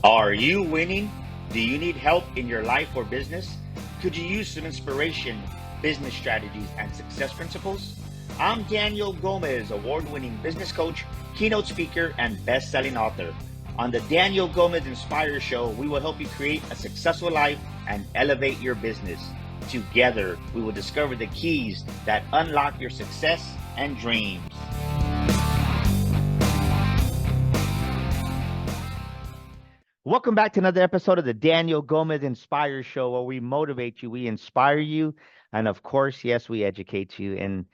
Are you winning? Do you need help in your life or business? Could you use some inspiration, business strategies, and success principles? I'm Daniel Gomez, award-winning business coach, keynote speaker, and best-selling author. On the Daniel Gomez Inspire Show, we will help you create a successful life and elevate your business. Together, we will discover the keys that unlock your success and dreams. Welcome back to another episode of the Daniel Gomez Inspire Show, where we motivate you, we inspire you, and of course, yes, we educate you. And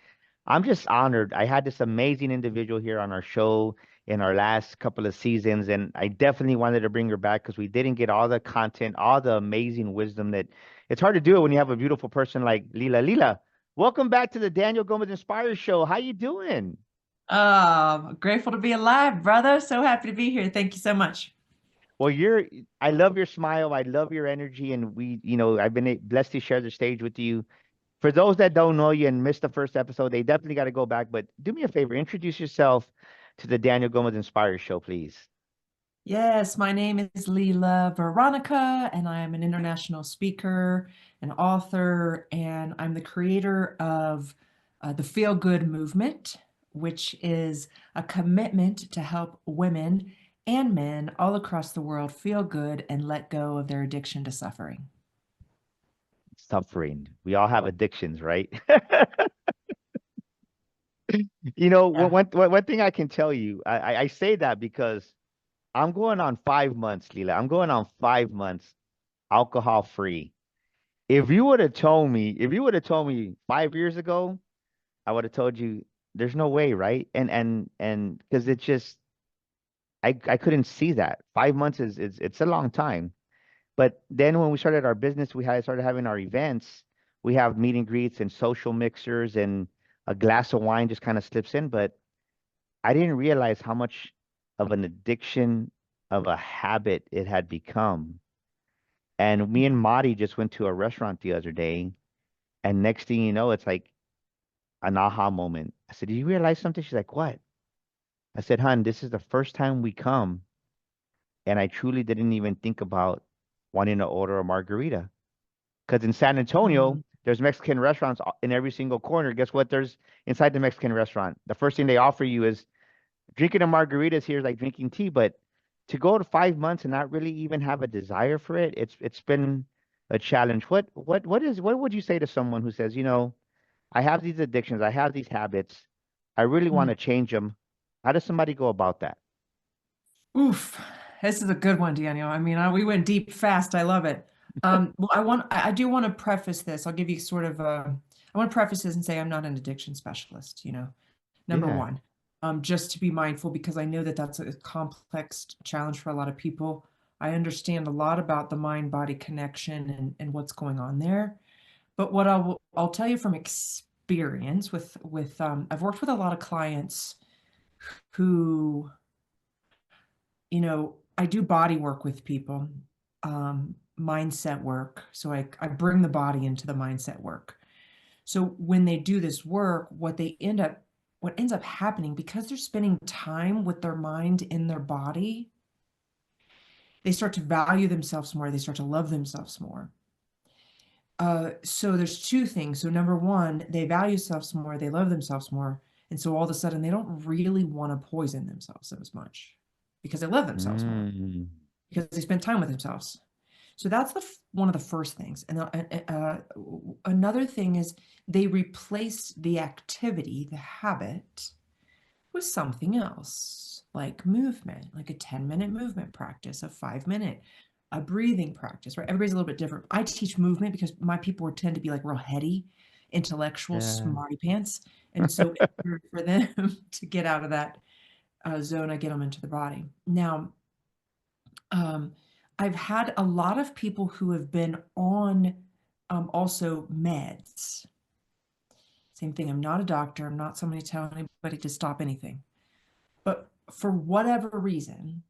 I'm just honored. I had this amazing individual here on our show in our last couple of seasons, and I definitely wanted to bring her back because we didn't get all the content, all the amazing wisdom that it's hard to do it when you have a beautiful person like Lila. Lila, welcome back to the Daniel Gomez Inspire Show. How you doing? Grateful to be alive, brother. So happy to be here. Thank you so much. Well, I love your smile. I love your energy. And I've been blessed to share the stage with you. For those that don't know you and missed the first episode, they definitely got to go back. But do me a favor, introduce yourself to the Daniel Gomez Inspire Show, please. Yes, my name is Lila Veronica, and I am an international speaker, an author, and I'm the creator of the Feel Good movement, which is a commitment to help women and men all across the world feel good and let go of their addiction to suffering. Suffering. We all have addictions, right? Yeah. One thing I can tell you, I say that because I'm going on 5 months, Lila. I'm going on 5 months alcohol free. If you would have told me 5 years ago, I would have told you there's no way, right? And because it's just I couldn't see that. 5 months is it's a long time. But then when we started our business, we had started having our events. We have meet and greets and social mixers, and a glass of wine just kind of slips in. But I didn't realize how much of an addiction of a habit it had become. And me and Marty just went to a restaurant the other day, and next thing you know, it's like an aha moment. I said, "Do you realize something?" She's like, "What?" I said, "Hun, this is the first time we come, and I truly didn't even think about wanting to order a margarita. Because in San Antonio, Mhm. there's Mexican restaurants in every single corner. Guess what? There's inside the Mexican restaurant. The first thing they offer you is drinking a margarita is here is like drinking tea. But to go to 5 months and not really even have a desire for it, it's been a challenge. What would you say to someone who says, I have these addictions, I have these habits, I really want to change them. How does somebody go about that? Oof, this is a good one, Daniel. I mean, we went deep fast. I love it. Well, I do want to preface this. I'll give you sort of I want to preface this and say I'm not an addiction specialist, number Yeah. one. Just to be mindful because I know that that's a complex challenge for a lot of people. I understand a lot about the mind-body connection and what's going on there. But what I'll tell you from experience with I've worked with a lot of clients who I do body work with people, mindset work. So I bring the body into the mindset work. So when they do this work, what ends up happening because they're spending time with their mind in their body, they start to value themselves more. They start to love themselves more. So there's two things. So number one, they value themselves more, they love themselves more. And so all of a sudden they don't really want to poison themselves as much because they love themselves more, Mm. because they spend time with themselves. So that's one of the first things. And another thing is they replace the activity, the habit, with something else, like movement, like a 10-minute movement practice, a 5-minute, a breathing practice, right? Everybody's a little bit different. I teach movement because my people tend to be like real heady, intellectual, Yeah. smarty pants. And so for them to get out of that zone, I get them into the body. Now, um, I've had a lot of people who have been on also meds. Same thing. I'm not a doctor. I'm not somebody telling anybody to stop anything. But for whatever reason,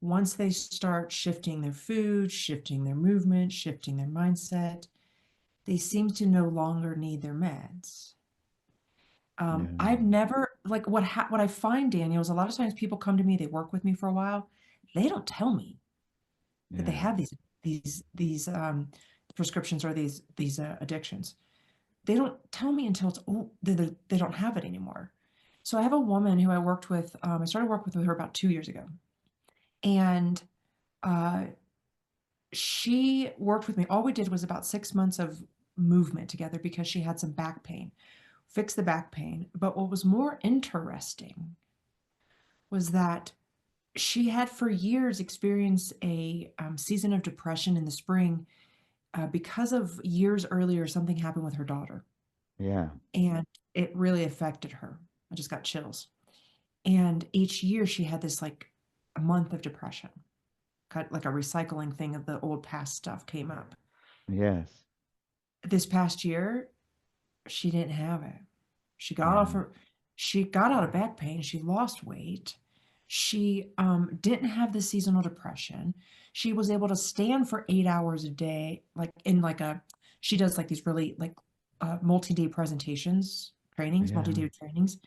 once they start shifting their food, shifting their movement, shifting their mindset, they seem to no longer need their meds. I've Yeah. never like what I find, Daniel, is a lot of times people come to me, they work with me for a while, they don't tell me. that they Yeah. have these prescriptions or these addictions. They don't tell me until it's oh they don't have it anymore. So I have a woman who I worked with. I started working with her about 2 years ago, and uh, she worked with me. All we did was about 6 months of movement together because she had some back pain. Fix the back pain. But what was more interesting was that she had for years experienced a season of depression in the spring because of years earlier something happened with her daughter, Yeah. and it really affected her. I just got chills. And each year she had this like a month of depression, kind like a recycling thing of the old past stuff came up. Yes. This past year, she didn't have it. She got off Yeah. her she got out of back pain, she lost weight. She didn't have the seasonal depression. She was able to stand for 8 hours a day, like in like a she does like these really like multi-day presentations, trainings, Yeah. multi-day trainings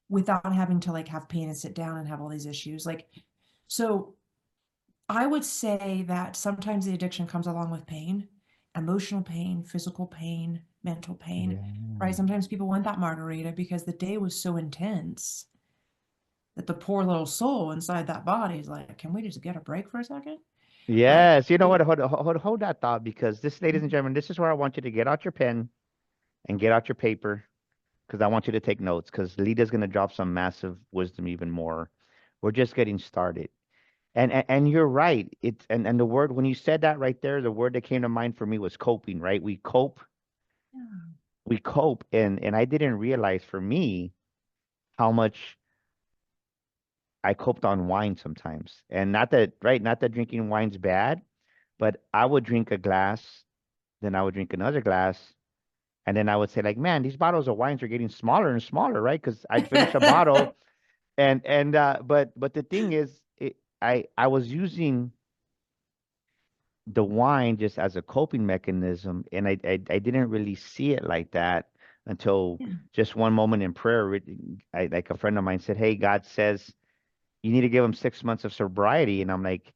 without having to like have pain and sit down and have all these issues. Like so I would say that sometimes the addiction comes along with pain, emotional pain, physical pain, mental pain, Yeah. right? Sometimes people want that margarita because the day was so intense that the poor little soul inside that body is like, can we just get a break for a second? But Yes. You know what? Hold that thought because this, ladies and gentlemen, this is where I want you to get out your pen and get out your paper because I want you to take notes because Lita's going to drop some massive wisdom even more. We're just getting started. And you're right. It's and the word when you said that right there, the word that came to mind for me was coping, right? yeah, We cope and I didn't realize for me how much I coped on wine sometimes. And not that right, not that drinking wine's bad, but I would drink a glass, then I would drink another glass, and then I would say like, man, these bottles of wines are getting smaller and smaller, right? Because I'd finish a bottle but the thing is I was using the wine just as a coping mechanism, and I didn't really see it like that until yeah, just one moment in prayer. Like a friend of mine said, "Hey, God says you need to give him 6 months of sobriety," and I'm like,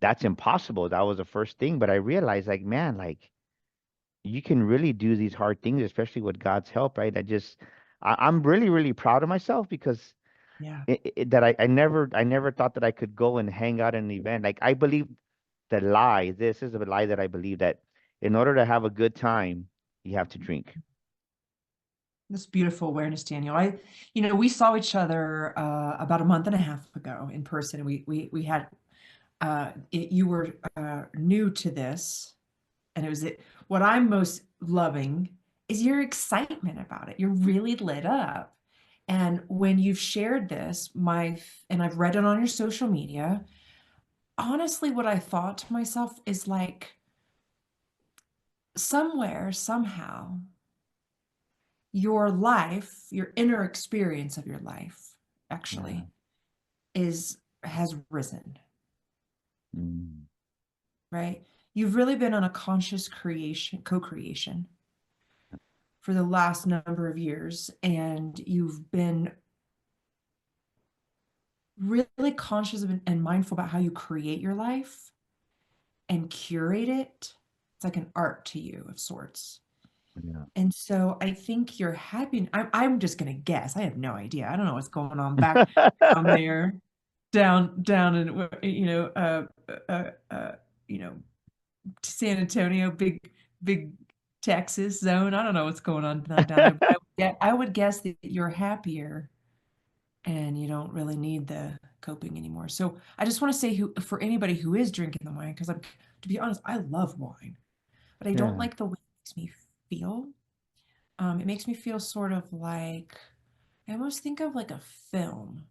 "That's impossible." That was the first thing, but I realized, like, man, like you can really do these hard things, especially with God's help, right? I'm really, really proud of myself because yeah, that I never thought that I could go and hang out at an event. Like I believe the lie. This is a lie that I believe that in order to have a good time, you have to drink. this beautiful awareness, Daniel. We saw each other about a month and a half ago in person, and we had you were new to this, and it was it. What I'm most loving is your excitement about it. You're really lit up. And when you've shared this, and I've read it on your social media, honestly, what I thought to myself is like somewhere, somehow, your life, your inner experience of your life Yeah. actually has risen, Mm. right? You've really been on a conscious co-creation for the last number of years, and you've been really conscious of and mindful about how you create your life and curate it. It's like an art to you of sorts. Yeah. And so I think you're happy. I'm just gonna guess. I have no idea. I don't know what's going on back down there, down in uh, uh, you know San Antonio, big Texas zone. I don't know what's going on down there, but I would guess that you're happier and you don't really need the coping anymore. So I just want to say who for anybody who is drinking the wine, because I'm to be honest, I love wine, but I don't Yeah. like the way it makes me feel. It makes me feel sort of like I almost think of like a film,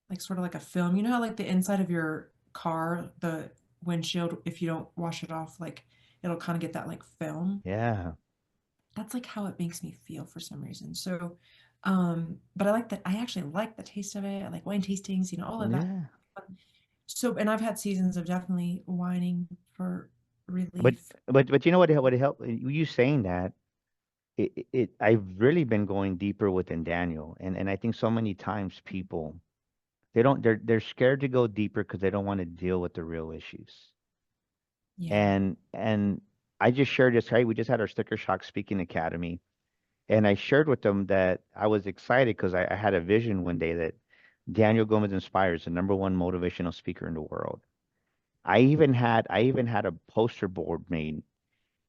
like sort of like a film. You know how like the inside of your car, the windshield, if you don't wash it off, like it'll kind of get that like film. Yeah. That's like how it makes me feel for some reason. So, but I like that. I actually like the taste of it. I like wine tastings, all of that. Yeah. So, and I've had seasons of definitely whining for But relief. but you know what helped you saying that I've really been going deeper within Daniel, and I think so many times people they're scared to go deeper because they don't want to deal with the real issues. Yeah. And I just shared this, right? We just had our Sticker Shock Speaking Academy, and I shared with them that I was excited because I had a vision one day that Daniel Gomez Inspires, the number one motivational speaker in the world. I even had a poster board made,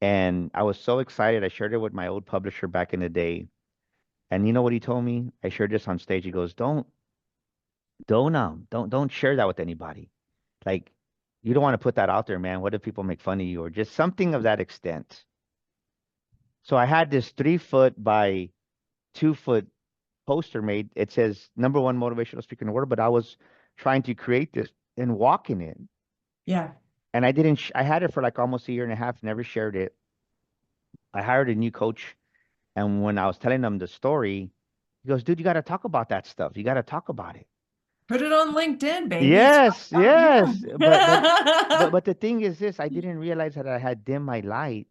and I was so excited. I shared it with my old publisher back in the day. And you know what he told me? I shared this on stage. He goes, don't share that with anybody. Like, you don't want to put that out there, man. What if people make fun of you or just something of that extent? So I had this 3 foot by 2 foot poster made. It says number one motivational speaker in the world, but I was trying to create this and walk in it. Yeah. And I didn't, I had it for like almost a year and a half, never shared it. I hired a new coach. And when I was telling him the story, he goes, dude, you got to talk about that stuff. You got to talk about it. Put it on LinkedIn, baby. Yes, Yeah. yes. But the thing is this, I didn't realize that I had dimmed my light.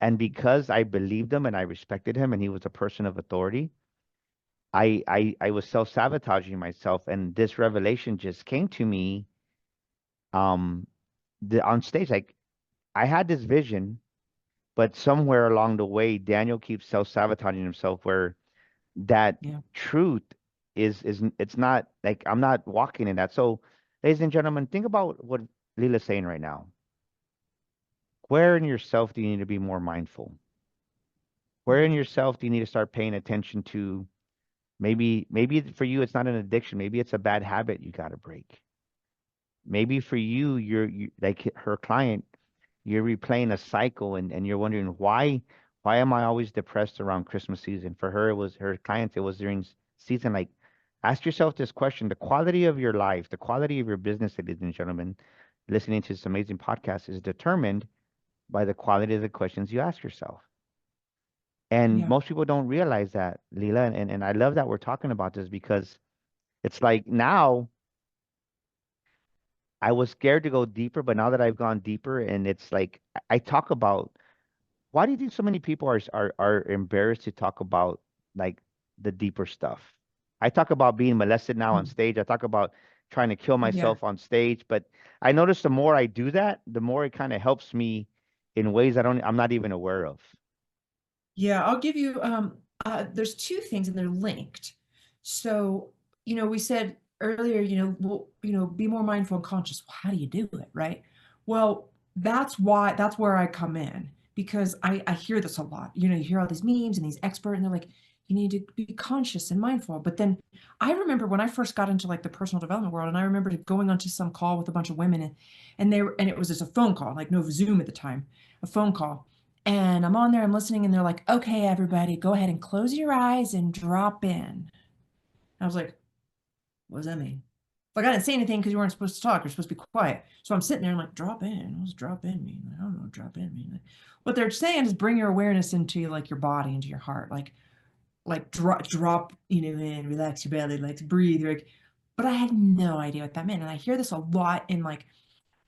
And because I believed him and I respected him and he was a person of authority, I was self-sabotaging myself. And this revelation just came to me um on stage. Like, I had this vision, but somewhere along the way, Daniel keeps self-sabotaging himself where that Yeah. truth it's not like I'm not walking in that. So, ladies and gentlemen, think about what Lila's saying right now. Where in yourself do you need to be more mindful? Where in Yeah. yourself do you need to start paying attention to? Maybe for you it's not an addiction. Maybe it's a bad habit you got to break. Maybe for you, like her client, you're replaying a cycle and you're wondering why am I always depressed around Christmas season? For her, it was her clients, it was during season. Like, ask yourself this question: the quality of your life, the quality of your business, ladies and gentlemen, listening to this amazing podcast is determined by the quality of the questions you ask yourself. And Yeah. most people don't realize that, Leela. And I love that we're talking about this because it's like now I was scared to go deeper, but now that I've gone deeper, and it's like I talk about, why do you think so many people are embarrassed to talk about like the deeper stuff? I talk about being molested now on Mm. stage. I talk about trying to kill Yeah. myself on stage, but I notice the more I do that, the more it kind of helps me in ways I'm not even aware of. Yeah, I'll give you there's two things and they're linked. So, we said earlier, well, be more mindful and conscious. Well, how do you do it, right? Well, that's where I come in because I hear this a lot. You hear all these memes and these experts and they're like, you need to be conscious and mindful. But then I remember when I first got into like the personal development world, and I remember going onto some call with a bunch of women and it was just a phone call, like no Zoom at the time, a phone call. And I'm on there, I'm listening, and they're like, okay, everybody, go ahead and close your eyes and drop in. I was like, what does that mean? Like, I didn't say anything because you weren't supposed to talk. You're supposed to be quiet. So I'm sitting there, I'm like, drop in. What does drop in mean? I don't know what drop in mean. What they're saying is bring your awareness into like your body, into your heart. Like drop, in, relax your belly, like breathe. Like, but I had no idea what that meant. And I hear this a lot in like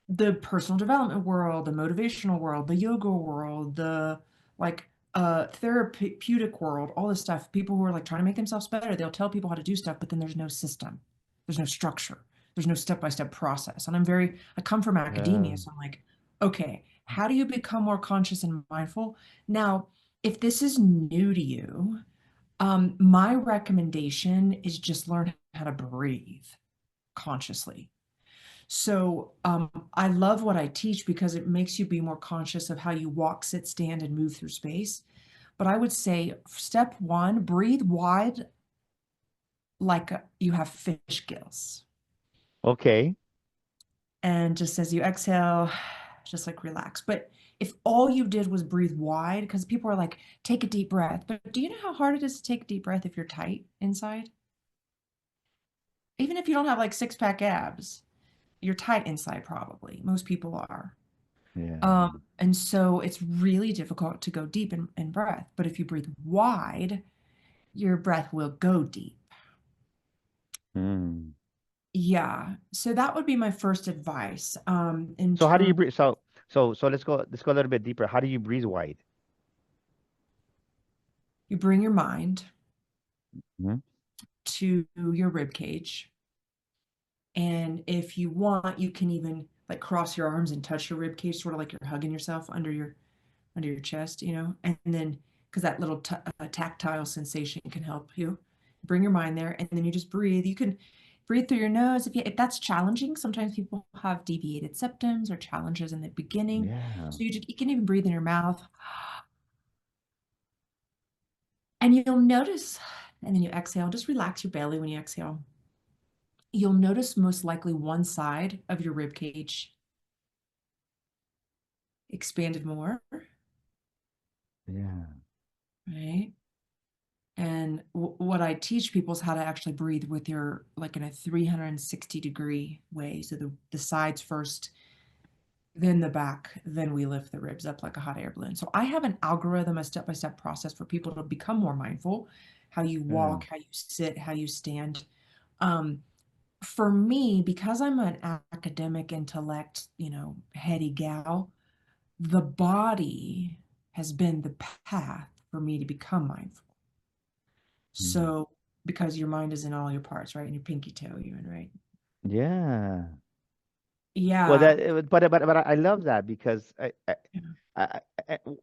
the personal development world, the motivational world, the yoga world, the like therapeutic world, all this stuff. People who are like trying to make themselves better, they'll tell people how to do stuff, but then there's no system, there's no structure, there's no step-by-step process. And I come from Uh, academia, so I'm like, okay, how do you become more conscious and mindful? Now, if this is new to you, my recommendation is just learn how to breathe consciously. So I love what I teach because it makes you be more conscious of how you walk, sit, stand, and move through space. But I would say step one, breathe wide like you have fish gills. okay. And just as you exhale, just like relax. But if all you did was breathe wide, because people are like, take a deep breath. But do you know how hard it is to take a deep breath if you're tight inside? Even if you don't have like six-pack abs, you're tight inside probably. Most people are. Yeah. And so it's really difficult to go deep in breath. But if you breathe wide, your breath will go deep. Mm. Yeah. So that would be my first advice. In So how do you terms, breathe? So let's go a little bit deeper. How do you breathe wide? you bring your mind Mhm. to your rib cage And if you want, you can even like cross your arms and touch your rib cage, sort of like you're hugging yourself under your chest, you know, and then because that little tactile sensation can help you bring your mind there, and then you just breathe. You can breathe through your nose if that's challenging. Sometimes people have deviated septums or challenges in the beginning, Yeah. so you can even breathe in your mouth, and you'll notice, and then you exhale. Just relax your belly when you exhale. You'll notice most likely one side of your rib cage expanded more, Yeah. right? And what I teach people is how to actually breathe with your, like in a 360-degree way. So the sides first, then the back, then we lift the ribs up like a hot air balloon. So I have an algorithm, a step-by-step process for people to become more mindful, how you Yeah. walk, how you sit, how you stand. Um, for me, because I'm an academic intellect, you know, heady gal, the body has been the path for me to become mindful. Mm. So, because your mind is in all your parts, right? And your pinky toe, even, right? Yeah. Well, Yeah. but I love that because Yeah. I,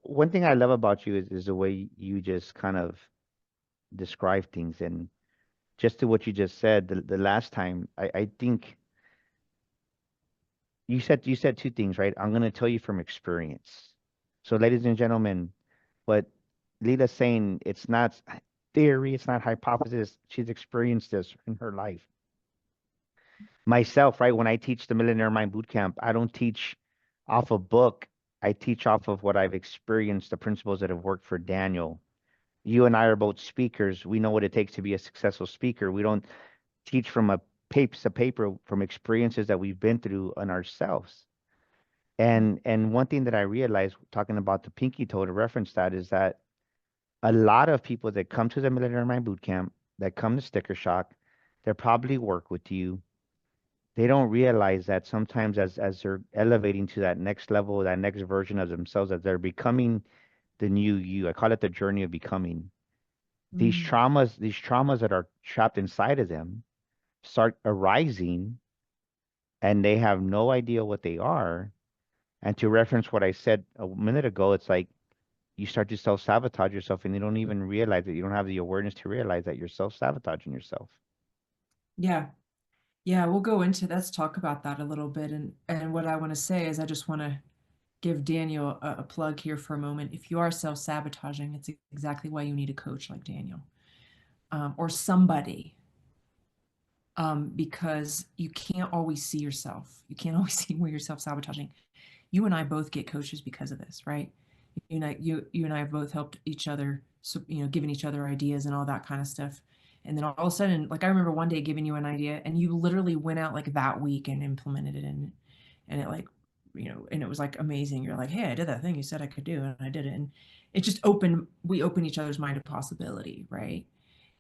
one thing I love about you is the way you just kind of describe things, and just to what you just said the last time, I think you said two things, right? I'm gonna tell you from experience. So, ladies and gentlemen, what Lila's saying, it's not theory, it's not hypothesis. She's experienced this in her life. Myself, right? When I teach the Millionaire Mind Bootcamp, I don't teach off a book. I teach off of what I've experienced, the principles that have worked for Daniel. You and I are both speakers. We know what it takes to be a successful speaker. We don't teach from a paper from experiences that we've been through on ourselves. And one thing that I realized talking about the pinky toe to reference that is that a lot of people that come to the Millionaire Mind Bootcamp, that come to Sticker Shock, they probably work with you. They don't realize that sometimes as they're elevating to that next level, that next version of themselves, that they're becoming the new you. I call it the journey of becoming. Mm. These traumas that are trapped inside of them start arising and they have no idea what they are. And to reference what I said a minute ago, it's like you start to self-sabotage yourself and you don't even realize it. You don't have the awareness to realize that you're self-sabotaging yourself. Yeah. Yeah. We'll go into, let's talk about that a little bit. And what I want to say is I just want to give Daniel a plug here for a moment. If you are self-sabotaging, it's exactly why you need a coach like Daniel, or somebody, because you can't always see yourself. You can't always see where you're self-sabotaging. You and I both get coaches because of this, right? You and I have both helped each other, so, you know, giving each other ideas and all that kind of stuff. And then all of a sudden, like I remember one day giving you an idea and you literally went out like that week and implemented it and it like, you know, and it was like amazing. You're like, hey, I did that thing you said I could do and I did it. And it just we open each other's mind to possibility, right?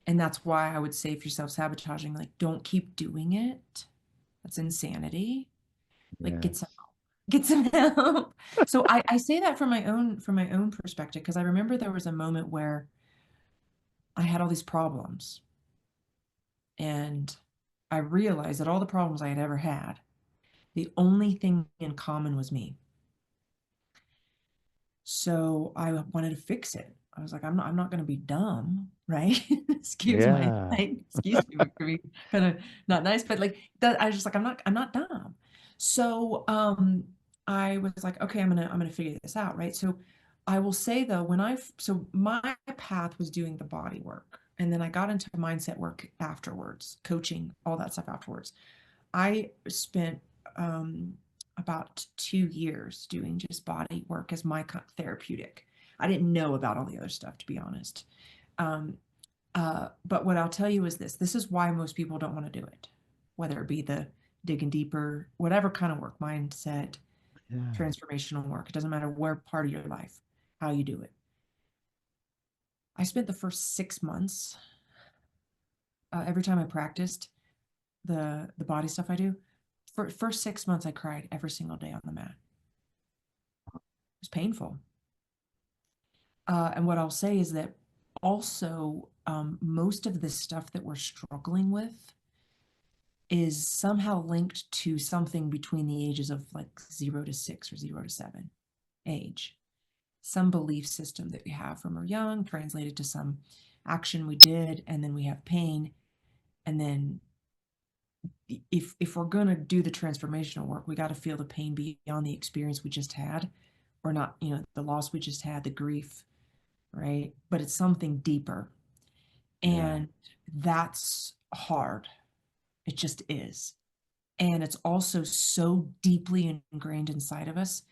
And that's why I would say if you're self-sabotaging, like don't keep doing it. That's insanity. Like Yes. get some help. So I say that from my own perspective, because I remember there was a moment where I had all these problems and I realized that all the problems I had ever had, the only thing in common was me. So I wanted to fix it. I was like, I'm not going to be dumb, right? Excuse my, Yeah. excuse me, it could be kind of not nice, but like that, I was just like, I'm not dumb. So, I was like, okay, I'm gonna figure this out, right? So, I will say though, so my path was doing the body work, and then I got into mindset work afterwards, coaching, all that stuff afterwards. I spent about 2 years doing just body work as my therapeutic. I didn't know about all the other stuff, to be honest. Um, but what I'll tell you is this is why most people don't want to do it, whether it be the digging deeper, whatever kind of work, mindset, Yeah. transformational work. It doesn't matter where part of your life, how you do it. I spent the first 6 months, every time I practiced the body stuff I do, for first 6 months, I cried every single day on the mat. It was painful. And what I'll say is that also, most of the stuff that we're struggling with is somehow linked to something between the ages of like 0 to 6 or 0 to 7 age. Some belief system that we have from our young translated to some action we did, and then we have pain. And then if we're going to do the transformational work, we got to feel the pain beyond the experience we just had, or not, the loss we just had, the grief, right? But it's something deeper. Yeah. And that's hard. It just is. And it's also so deeply ingrained inside of us.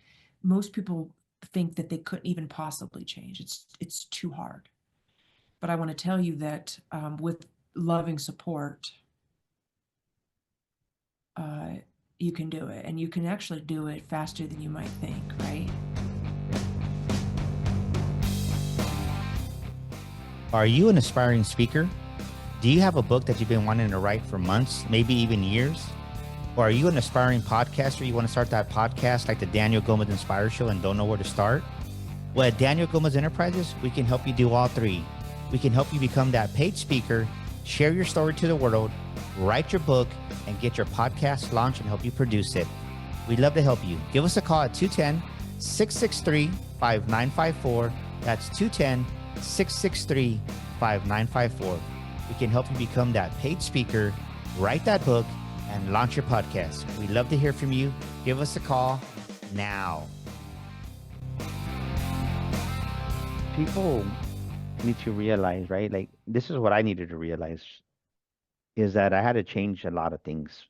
Most people think that they couldn't even possibly change. It's too hard. But I want to tell you that with loving support, uh, you can do it, and you can actually do it faster than you might think, right? Yeah. Are you an aspiring speaker? Do you have a book that you've been wanting to write for months, maybe even years? Or are you an aspiring podcaster? You want to start that podcast like the Daniel Gomez Inspire Show and don't know where to start? Well, at Daniel Gomez Enterprises, we can help you do all three. We can help you become that paid speaker, share your story to the world, write your book, and get your podcast launched and help you produce it. We'd love to help you. Give us a call at 210-663-5954. That's 210-663-5954. We can help you become that paid speaker, write that book, and launch your podcast. We'd love to hear from you. Give us a call now. People need to realize, right? Like, this is what I needed to realize is that I had to change a lot of things.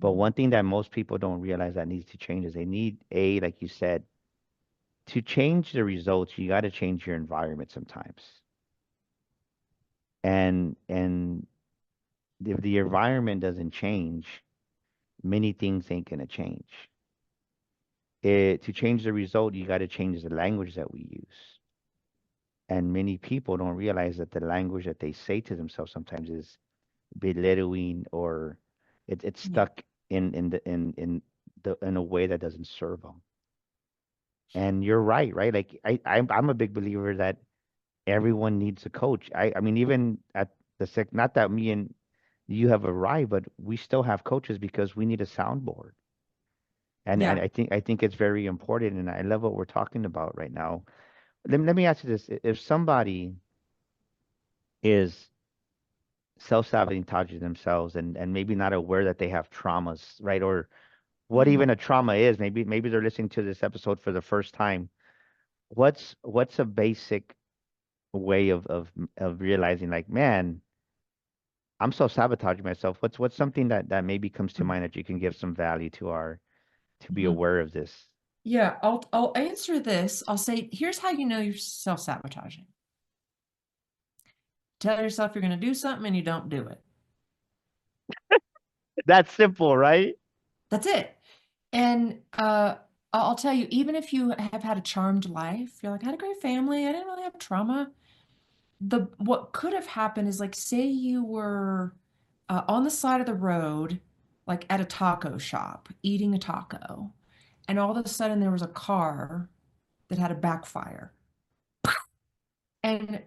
But one thing that most people don't realize that needs to change is they need like you said, to change the results, you got to change your environment sometimes. And if the environment doesn't change, many things ain't gonna change. To change the result, you got to change the language that we use. And many people don't realize that the language that they say to themselves sometimes is belittling, or it's Yeah. stuck in a way that doesn't serve them. And you're right, right? Like I'm a big believer that everyone needs a coach. I mean, even at the sick, not that me and you have arrived, but we still have coaches because we need a soundboard. And Yeah. I think it's very important, and I love what we're talking about right now. Let me ask you this: if somebody is self-sabotaging themselves and maybe not aware that they have traumas, right? Or what Mhm. even a trauma is, maybe they're listening to this episode for the first time. What's a basic way of realizing, like, man, I'm self-sabotaging myself? What's something that maybe comes to mind that you can give some value to our to be Mhm. aware of this? Yeah, I'll answer this. I'll say, here's how you know you're self-sabotaging. Tell yourself you're going to do something and you don't do it. That's simple, right? That's it. And I'll tell you, even if you have had a charmed life, you're like, I had a great family, I didn't really have trauma. The what could have happened is, like, say you were on the side of the road, like at a taco shop, eating a taco, and all of a sudden there was a car that had a backfire. And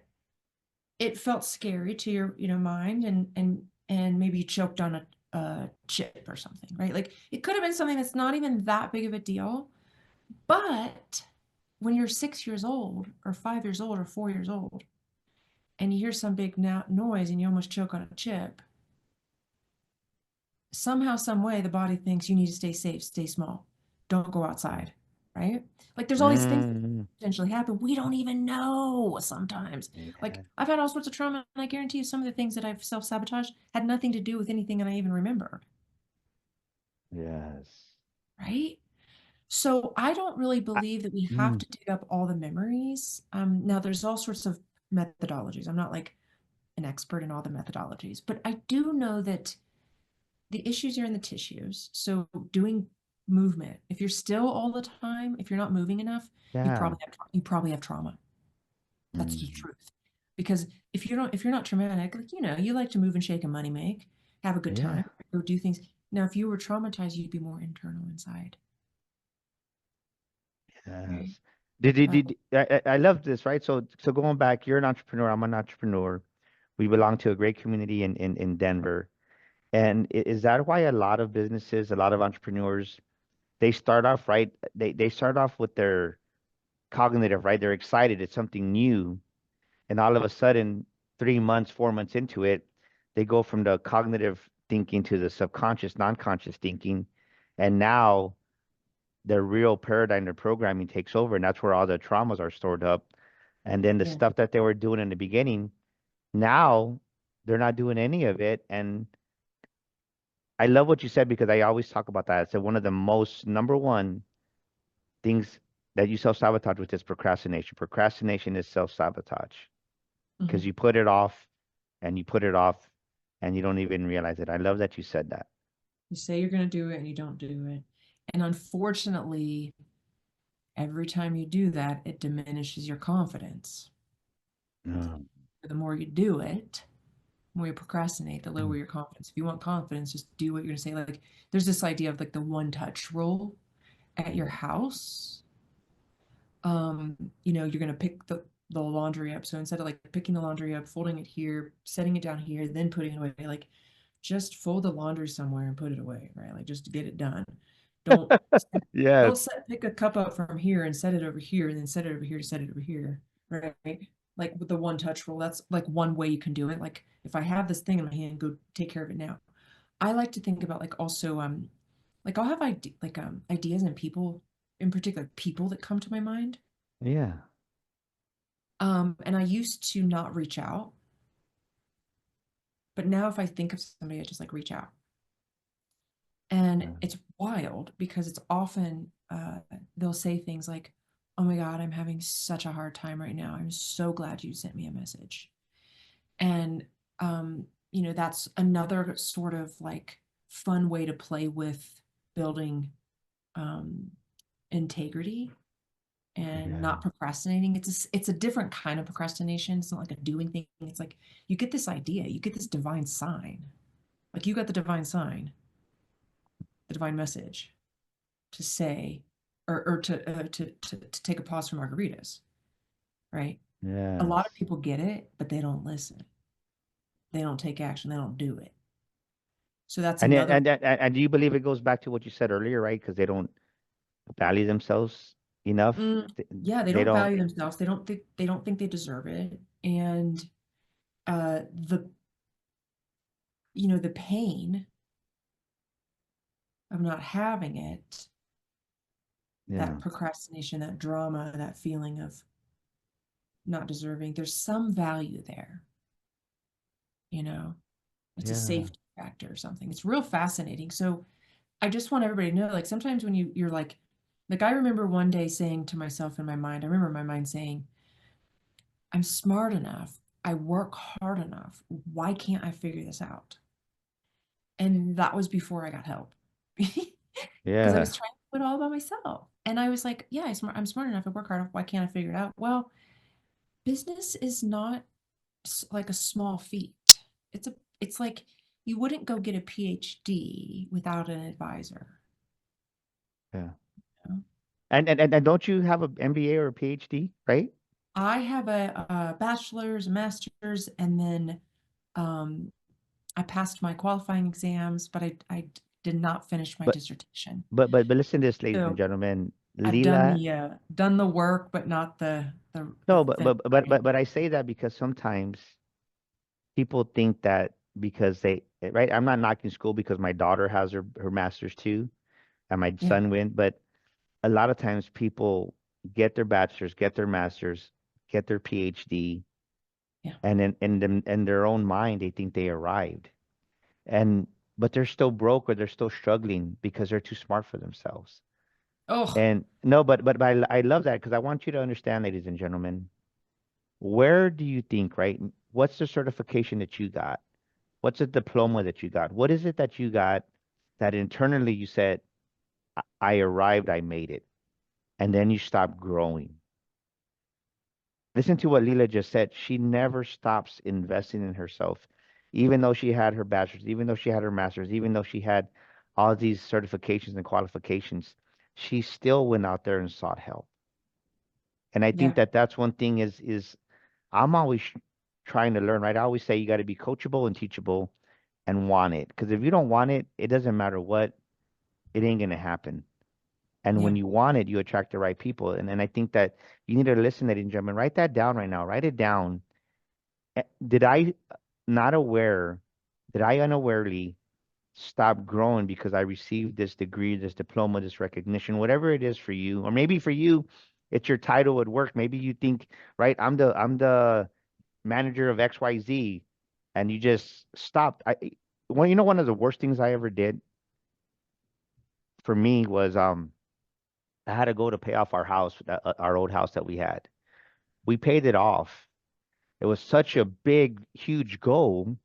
it felt scary to your, mind, and maybe you choked on a chip or something, right? Like, it could have been something that's not even that big of a deal. But when you're 6 years old or 5 years old or 4 years old and you hear some big noise and you almost choke on a chip, somehow, some way, the body thinks you need to stay safe, stay small, don't go outside, right? Like, there's all these things that Mm, potentially happen. We don't even know sometimes. Like, yeah. I've had all sorts of trauma, and I guarantee you some of the things that I've self-sabotaged had nothing to do with anything that I even remember, Yes. right? So I don't really I, believe that we have mm, to dig up all the memories. Now there's all sorts of methodologies. I'm not like an expert in all the methodologies, but I do know that the issues are in the tissues. So doing movement, if you're still all the time, if you're not moving enough, yeah. you probably have trauma. That's the Mm, truth. Because if you're not traumatic, like, you like to move and shake and money make, have a good yeah. time, go do things. Now, if you were traumatized, you'd be more internal inside. Right? Yes. Uh, I love this, right? So going back, you're an entrepreneur, I'm an entrepreneur. We belong to a great community in Denver. And is that why a lot of businesses, a lot of entrepreneurs, they start off right? They start off with their cognitive, right? They're excited. It's something new. And all of a sudden, 3 months, 4 months into it, they go from the cognitive thinking to the subconscious, non-conscious thinking. And now their real paradigm, their programming takes over. And that's where all the traumas are stored up. And then the Yeah. stuff that they were doing in the beginning, now they're not doing any of it. And I love what you said because I always talk about that. I said one of the most number one things that you self-sabotage with is procrastination. Procrastination is self-sabotage because Mhm. you put it off and you put it off and you don't even realize it. I love that you said that. You say you're going to do it and you don't do it. And unfortunately, every time you do that, it diminishes your confidence. Mm. The more you do it, the more you procrastinate, the lower your confidence. If you want confidence, just do what you're going to say. Like, there's this idea of like the one touch rule at your house. You're going to pick the laundry up. So instead of like picking the laundry up, folding it here, setting it down here, then putting it away, like just fold the laundry somewhere and put it away, right? Like just get it done. Don't Yes. pick a cup up from here and set it over here and then set it over here to set it over here, right? Like with the one touch rule, that's like one way you can do it. Like if I have this thing in my hand, go take care of it now. I like to think about like also like I'll have ideas and people in particular people that come to my mind. Yeah. And I used to not reach out, but now if I think of somebody, I just like reach out. And Yeah. it's wild because it's often they'll say things like, "Oh my God, I'm having such a hard time right now. I'm so glad you sent me a message." And that's another sort of like fun way to play with building um, integrity and Yeah. not procrastinating. It's a different kind of procrastination. It's not like a doing thing. It's like you get this idea, you get this divine sign. Like you got the divine sign, the divine message to say or to take a pause from margaritas, right? A lot of Yes. people get it, but they don't listen. They don't take action. They don't do it. So that's And another. do you believe it goes back to what you said earlier, right? Because they don't value themselves enough. They, Yeah, they they don't don't. value themselves. They don't think they deserve it, and the the pain of not having it, Yeah. that procrastination, that drama, that feeling of not deserving. There's some value there, you know. It's a Yeah. safety factor or something. It's real fascinating. So I just want everybody to know, like sometimes when you're like I remember one day saying to myself in my mind, I remember my mind saying, I'm smart enough, I work hard enough. Why can't I figure this out? And that was before I got help. Because I Yeah. was trying to do it all by myself. And I was like, yeah, I'm smart enough, I work hard enough. Why can't I figure it out? Well, business is not like a small feat. It's like you wouldn't go get a PhD without an advisor. Yeah. You know? And don't you have an MBA or a PhD, right? I have a bachelor's, a master's, and then um, I passed my qualifying exams, but I did not finish my But dissertation. but listen to this, ladies and So gentlemen. I've done Lila. the work, but not the No, finish, right? but I say that because sometimes people think that because right. I'm not knocking school because my daughter has her master's too, and my Yeah, son went. But a lot of times people get their bachelor's, get their master's, get their PhD, yeah. and in their own mind they think they arrived, and but they're still broke or they're still struggling because they're too smart for themselves. Oh, And no, but I love that because I want you to understand, ladies and gentlemen, where do you think, right? What's the certification that you got? What's the diploma that you got? What is it that you got that internally you said, I arrived, I made it, and then you stopped growing? Listen to what Lila just said. She never stops investing in herself, even though she had her bachelor's, even though she had her master's, even though she had all these certifications and qualifications. She still went out there and sought help. And I think yeah, that that's one thing is I'm always trying to learn, right? I always say you got to be coachable and teachable. and want it. Because if you don't want it, it doesn't matter what, it ain't gonna happen. And Yeah. when you want it, you attract the right people. And I think that you need to listen, ladies and gentlemen. Write that down right now. Write it down. Did I not aware? Did I unawarely stop growing because I received this degree, this diploma, this recognition, whatever it is for you, or maybe for you, it's your title at work. Maybe you think, right, I'm the manager of XYZ, and you just stopped. Well, you know, one of the worst things I ever did for me was I had to go to pay off our house, our old house that we had. We paid it off. It was such a big, huge goal.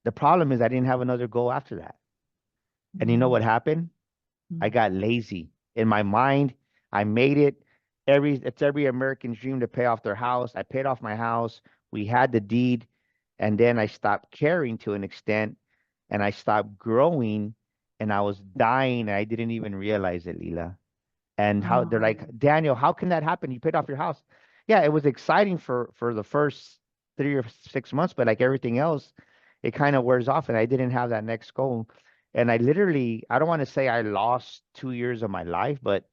The problem is I didn't have another goal after that. And you know Mm, what happened? I mm. got lazy. In my mind, I made it. It's every American's dream to pay off their house. I paid off my house. We had the deed, and then I stopped caring to an extent, and I stopped growing, and I was dying, and I didn't even realize it, Lila. And how they're Oh, like, Daniel, how can that happen? You paid off your house. Yeah, it was exciting for the first 3 or 6 months, but like everything else, it kind of wears off, and I didn't have that next goal. And I literally, I don't want to say I lost 2 years of my life, but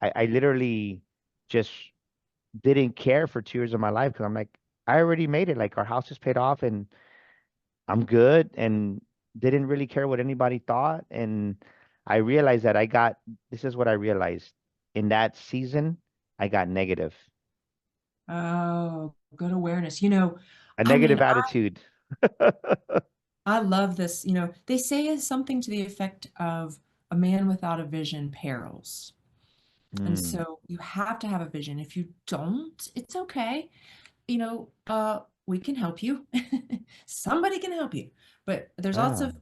I literally just didn't care for 2 years of my life because I'm like, I already made it. Like our house is paid off and I'm good, and didn't really care what anybody thought. And I realized that this is what I realized in that season, I got negative, oh, good awareness. a I mean, negative attitude. I love this. They say it's something to the effect of a man without a vision perils. And Mm, so you have to have a vision. If you don't, it's okay. We can help you. Somebody can help you. But there's lots yeah, of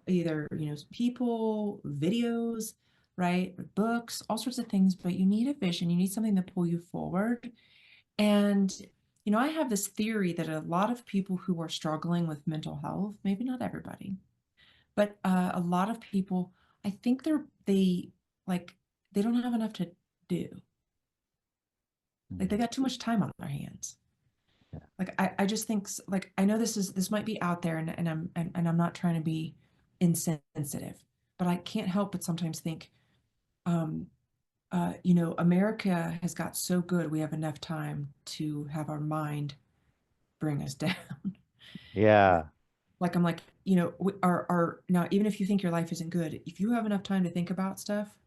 either, people, videos, right? Books, all sorts of things, but you need a vision. You need something to pull you forward. And, I have this theory that a lot of people who are struggling with mental health, maybe not everybody, but a lot of people, I think they like, they don't have enough to do. Like they mm, got too much time on their hands. yeah, Like I just think like I know this might be out there and I'm not trying to be insensitive, but I can't help but sometimes think, um, America has got so good we have enough time to have our mind bring us down. yeah, Like I'm like, our now even if you think your life isn't good, if you have enough time to think about stuff,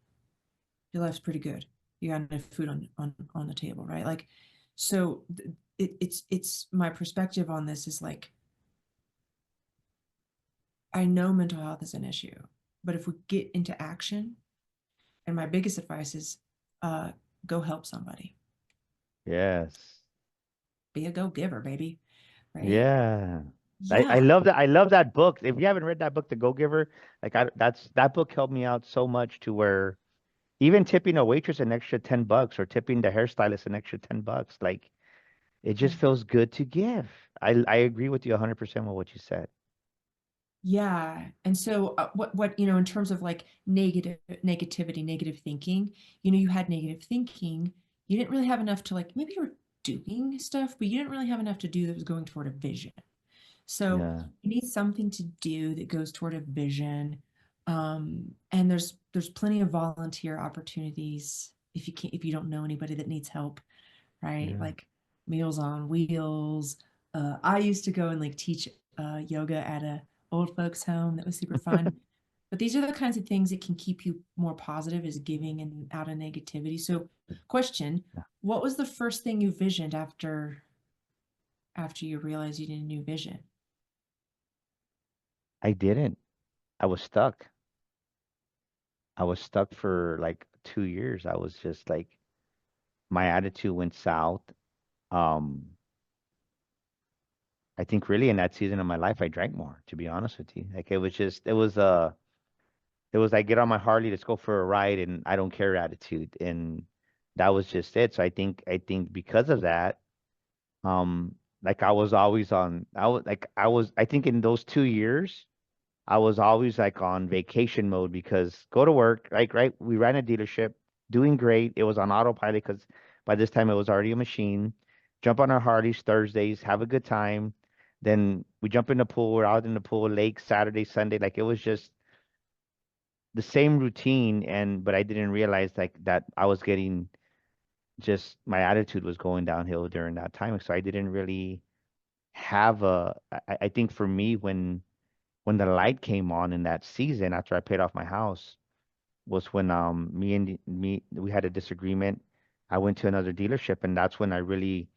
your life's pretty good. You got enough food on the table, right? Like, so it's my perspective on this is like I know mental health is an issue, but if we get into action, and my biggest advice is uh, go help somebody. yes, Be a go-giver, baby. Right? yeah. I Yeah. love that. I love that book. If you haven't read that book, The Go Giver, like that book helped me out so much to where even tipping a waitress an extra $10 or tipping the hairstylist an extra $10, like it just Yeah. feels good to give. I agree with you 100% with what you said. Yeah. And so what in terms of like negativity, negative thinking, you had negative thinking, you didn't really have enough to like maybe you were doing stuff, but you didn't really have enough to do that was going toward a vision. So Yeah, you need something to do that goes toward a vision. And there's plenty of volunteer opportunities if you don't know anybody that needs help, right? yeah, Like Meals on Wheels. I used to go and like teach yoga at a old folks home. That was super fun. But these are the kinds of things that can keep you more positive is giving and out of negativity. So question, yeah. what was the first thing you visioned after you realized you need a new vision? I didn't. I was stuck. I was stuck for like 2 years. I was just like, my attitude went south. Um, I think really in that season of my life, I drank more, to be honest with you. Like it was like get on my Harley, let's go for a ride, and I don't care attitude, and that was just it. So I think because of that, like I think in those 2 years, I was always like on vacation mode because go to work, like right, we ran a dealership, doing great. It was on autopilot because by this time it was already a machine. Jump on our Harleys Thursdays, have a good time. Then we jump in the pool. We're out in the pool, lake, Saturday, Sunday. Like it was just the same routine. And but I didn't realize like that I was getting just my attitude was going downhill during that time. So I didn't really have I think for me when the light came on in that season after I paid off my house was when me we had a disagreement. I went to another dealership and that's when I really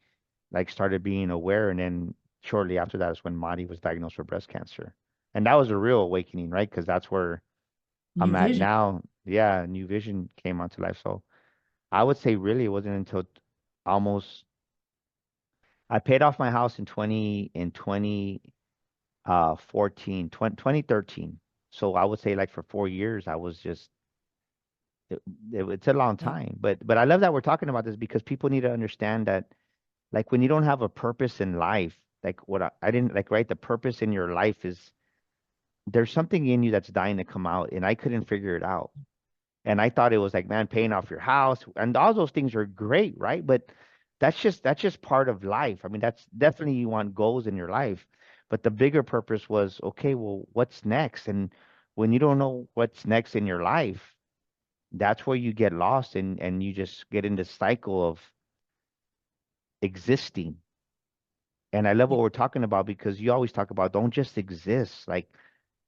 like started being aware. And then shortly after that is when Marty was diagnosed with breast cancer. And that was a real awakening, right? Because that's where I'm New at vision. now. Yeah, new vision came onto life. So I would say really it wasn't until almost I paid off my house in 2013. So I would say like for 4 years I was just it, it's a long Yeah. time. But I love that we're talking about this because people need to understand that like when you don't have a purpose in life, like what I didn't like, right? The purpose in your life is there's something in you that's dying to come out, and I couldn't figure it out. And I thought it was like, man, paying off your house and all those things are great, right? But that's just part of life. I mean, that's definitely you want goals in your life. But the bigger purpose was, okay, well, what's next? And when you don't know what's next in your life, that's where you get lost and you just get in this cycle of existing. And I love Yeah. what we're talking about because you always talk about don't just exist, like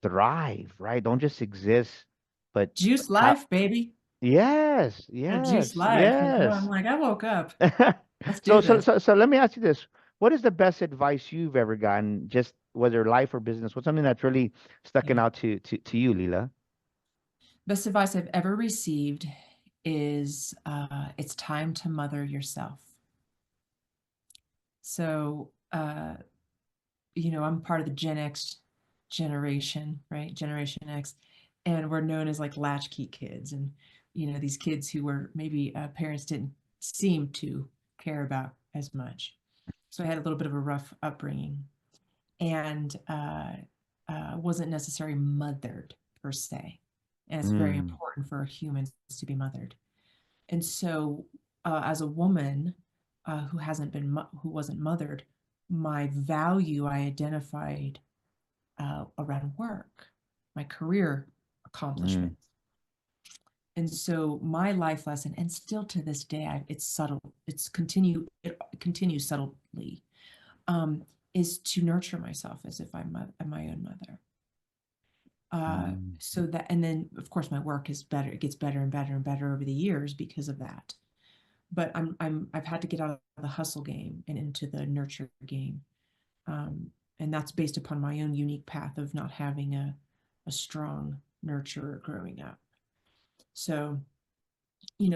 thrive, right? Don't just exist, but Juice how, life, baby. yes, A juice yes, life. I'm yes. like, I woke up. Let's So, do so, this. so, so let me ask you this. What is the best advice you've ever gotten, just whether life or business? What's something that's really sticking Yeah. out to you, Lila? Best advice I've ever received is it's time to mother yourself. So, I'm part of the Gen X generation, right? Generation X. And we're known as like latchkey kids. And, these kids who were maybe parents didn't seem to care about as much. So I had a little bit of a rough upbringing and wasn't necessarily mothered per se. And it's very Mm, important for humans to be mothered. And so, as a woman who wasn't mothered, my value I identified around work, my career mm, accomplishments. And so my life lesson, and still to this day, it's subtle. It continues subtly, um, is to nurture myself as if I'm my own mother. mm. So that, and then of course my work is better. It gets better and better and better over the years because of that. But I've had to get out of the hustle game and into the nurture game. And that's based upon my own unique path of not having a strong nurturer growing up. So,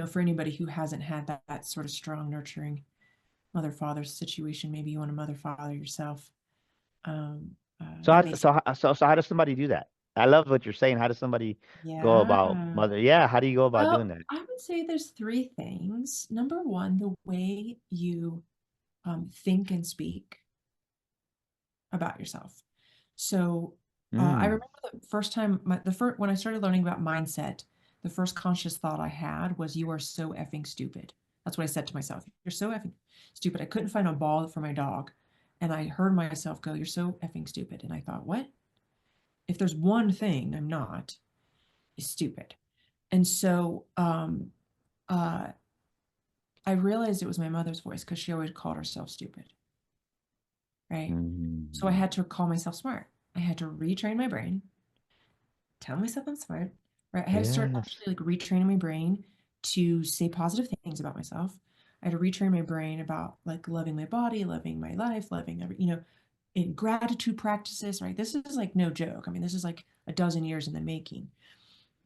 for anybody who hasn't had that sort of strong nurturing mother father situation, maybe you want a mother father yourself. Um, So, that may seem, so how does somebody do that? I love what you're saying. How does somebody go yeah. about mother? Yeah, how do you go about doing Well, that? I would say there's three things. Number one, the way you think and speak about yourself. So I Mm, remember the first time, when I started learning about mindset, the first conscious thought I had was, "You are so effing stupid." That's what I said to myself. "You're so effing stupid." I couldn't find a ball for my dog, and I heard myself go, "You're so effing stupid." And I thought, "What? If there's one thing I'm not, is stupid." And so uh, I realized it was my mother's voice because she always called herself stupid, right? So I mm, had to call myself smart. I had to retrain my brain, tell myself I'm smart, right? I had to start yes. actually like retraining my brain to say positive things about myself. I had to retrain my brain about like loving my body, loving my life, loving in gratitude practices, right? This is like no joke. I mean, this is like a dozen years in the making,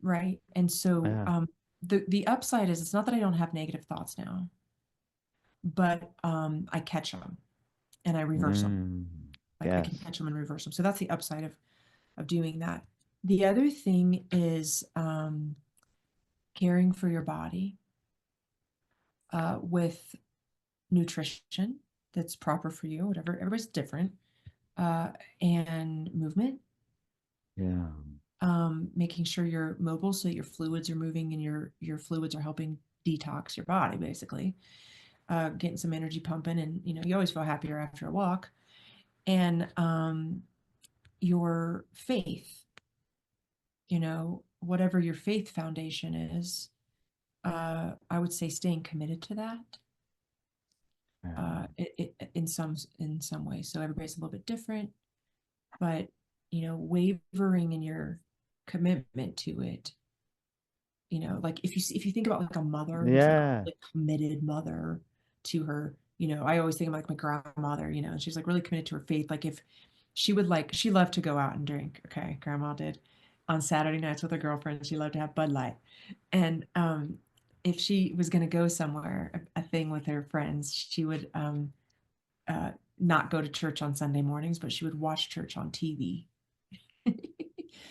right? And so Yeah. the upside is it's not that I don't have negative thoughts now, but I catch them and I reverse them. Mm, Like I can yes. catch them and reverse them. So that's the upside of doing that. The other thing is caring for your body with nutrition that's proper for you, whatever, everybody's different, uh, and movement, Yeah. making sure you're mobile so that your fluids are moving and your fluids are helping detox your body, basically, getting some energy pumping. And, you always feel happier after a walk. and your faith, whatever your faith foundation is, I would say staying committed to that, in some ways. So everybody's a little bit different, but wavering in your commitment to it, like if you think about like a mother who's like a Yeah. really committed mother to her, I always think of like my grandmother, and she's like really committed to her faith. Like if she loved to go out and drink. Okay, grandma did on Saturday nights with her girlfriends. She loved to have Bud Light, and if she was going to go somewhere, a thing with her friends, she would uh, not go to church on Sunday mornings, but she would watch church on TV.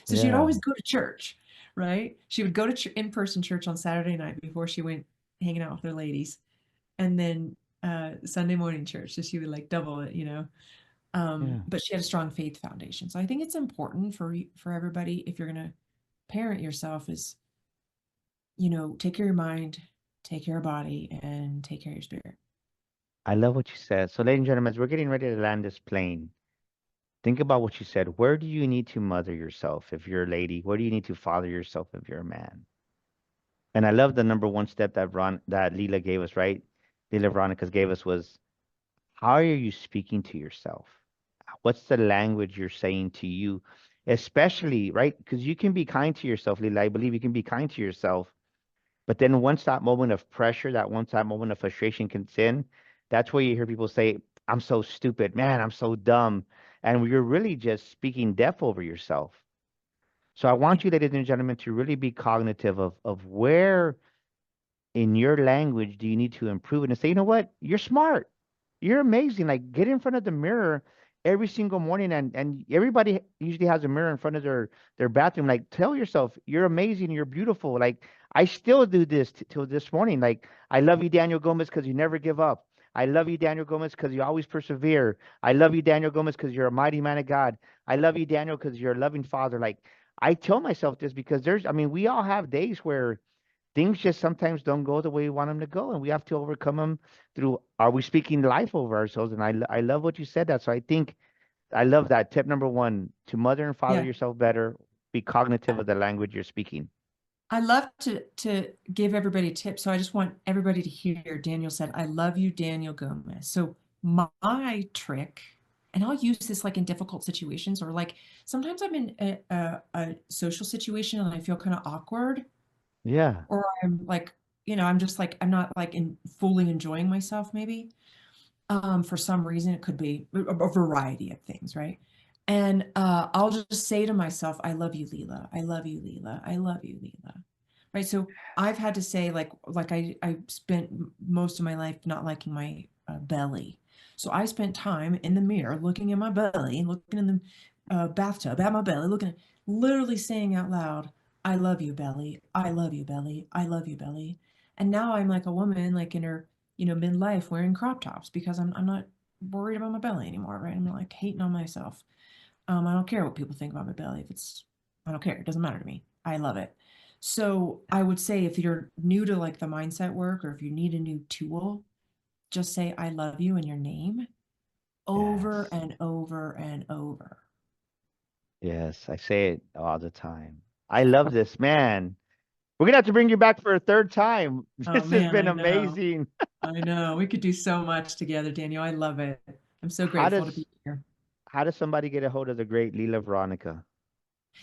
So she'd Yeah. always go to church, right? She would go to in-person church on Saturday night before she went hanging out with her ladies, and then Sunday morning church. So she would like double it, Yeah. But she had a strong faith foundation. So I think it's important for everybody, if you're going to parent yourself, is, take care of your mind, take care of your body, and take care of your spirit. I love what you said. So, ladies and gentlemen, as we're getting ready to land this plane, think about what you said. Where do you need to mother yourself if you're a lady? Where do you need to father yourself if you're a man? And I love the number one step that Lila gave us, right? Lila Veronica's gave us was, how are you speaking to yourself? What's the language you're saying to you? Especially, right? Because you can be kind to yourself, Lila. I believe you can be kind to yourself. But then once that moment of pressure, once that moment of frustration comes in, that's where you hear people say, I'm so stupid, man, I'm so dumb. And you're really just speaking death over yourself. So I Yeah. want you, ladies and gentlemen, to really be cognitive of where in your language do you need to improve it and say, you know what, you're smart, you're amazing. Like, get in front of the mirror every single morning, and everybody usually has a mirror in front of their bathroom. Like, tell yourself you're amazing, you're beautiful. Like, I still do this till this morning. Like, I love you, Daniel Gomez, because you never give up. I love you, Daniel Gomez, because you always persevere. I love you, Daniel Gomez, because you're a mighty man of God. I love you, Daniel, because you're a loving father. Like, I tell myself this because I mean, we all have days where things just sometimes don't go the way we want them to go, and we have to overcome them through, are we speaking life over ourselves? And I love what you said that. So I think I love that tip number one: to mother and father Yeah. yourself better, be cognitive of the language you're speaking. I love to give everybody tips. So I just want everybody to hear Daniel said, I love you, Daniel Gomez. So my trick, and I'll use this like in difficult situations, or like sometimes I'm in a social situation and I feel kind of awkward, Yeah. or I'm like, I'm just like, I'm not like fully enjoying myself maybe. For some reason, it could be a variety of things, right? And I'll just say to myself, I love you, Lila. I love you, Lila. I love you, Lila. Right. So I've had to say, like I spent most of my life not liking my belly. So I spent time in the mirror looking at my belly, looking in the bathtub at my belly, literally saying out loud, I love you, belly. I love you, belly. I love you, belly. And now I'm like a woman, like in her, midlife, wearing crop tops because I'm not worried about my belly anymore, right? I'm not like hating on myself. I don't care what people think about my belly. I don't care. It doesn't matter to me. I love it. So I would say if you're new to like the mindset work, or if you need a new tool, just say I love you in your name over Yes. and over and over. Yes. I say it all the time. I love this, man. We're gonna have to bring you back for a third time. Oh This has man, been I know. amazing. I know. We could do so much together, Daniel. I love it. I'm so How grateful to does be here. how does somebody get a hold of the great Lila Veronica?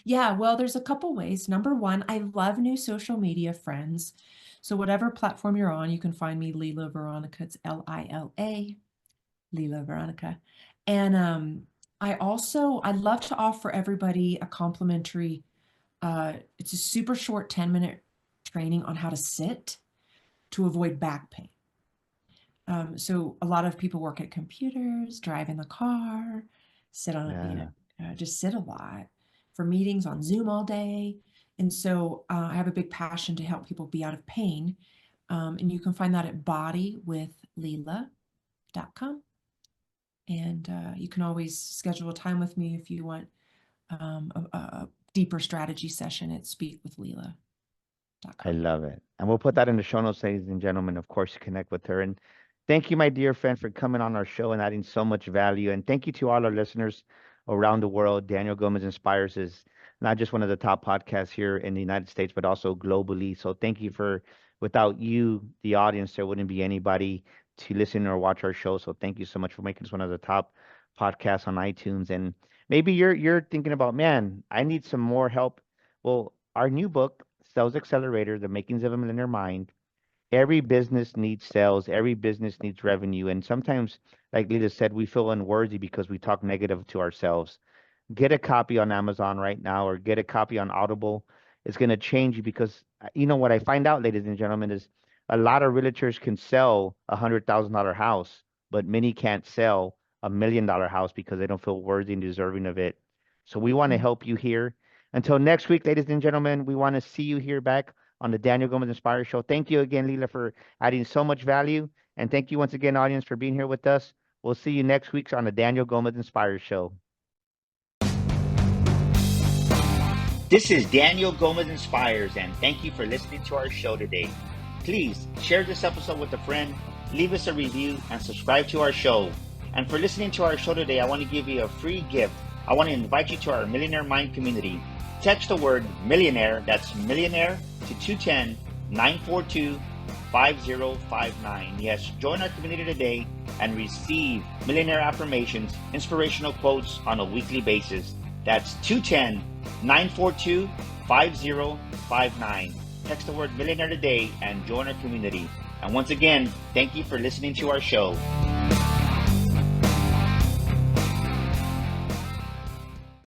Yeah, well, there's a couple ways. Number one, I love new social media friends. So whatever platform you're on, you can find me, Lila Veronica. It's Lila, Lila Veronica. And I love to offer everybody a complimentary, it's a super short 10-minute training on how to sit to avoid back pain. So a lot of people work at computers, drive in the car, sit on, Yeah. just sit a lot for meetings on Zoom all day. And so I have a big passion to help people be out of pain. And you can find that at bodywithlila.com. And you can always schedule a time with me if you want a deeper strategy session at I speakwithlila.com. love it. And we'll put that in the show notes, ladies and gentlemen, of course, to connect with her. And Thank you, my dear friend, for coming on our show and adding so much value. And thank you to all our listeners around the world. Daniel Gomez Inspires is not just one of the top podcasts here in the United States, but also globally. So thank you for, without you, the audience, there wouldn't be anybody to listen or watch our show. So thank you so much for making us one of the top podcasts on iTunes. And maybe you're thinking about, man, I need some more help. Well, our new book, Sales Accelerator: The Makings of a Millionaire Mind. Every business needs sales, every business needs revenue. And sometimes, like Lita said, we feel unworthy because we talk negative to ourselves. Get a copy on Amazon right now or get a copy on Audible. It's going to change you because you know what I find out, ladies and gentlemen, is a lot of realtors can sell $100,000 house, but many can't sell $1 million house because they don't feel worthy and deserving of it. So we want to Mm. help you here. Until next week, ladies and gentlemen, we want to see you here back on the Daniel Gomez Inspire Show. Thank you again, Lila, for adding so much value. And thank you once again, audience, for being here with us. We'll see you next week on the Daniel Gomez Inspire Show. This is Daniel Gomez Inspires, and thank you for listening to our show today. Please share this episode with a friend, leave us a review, and subscribe to our show. And for listening to our show today, I want to give you a free gift. I want to invite you to our Millionaire Mind community. Text the word millionaire, that's millionaire, to 210-942-5059. Yes, join our community today and receive millionaire affirmations, inspirational quotes on a weekly basis. That's 210-942-5059. Text the word millionaire today and join our community. And once again, thank you for listening to our show.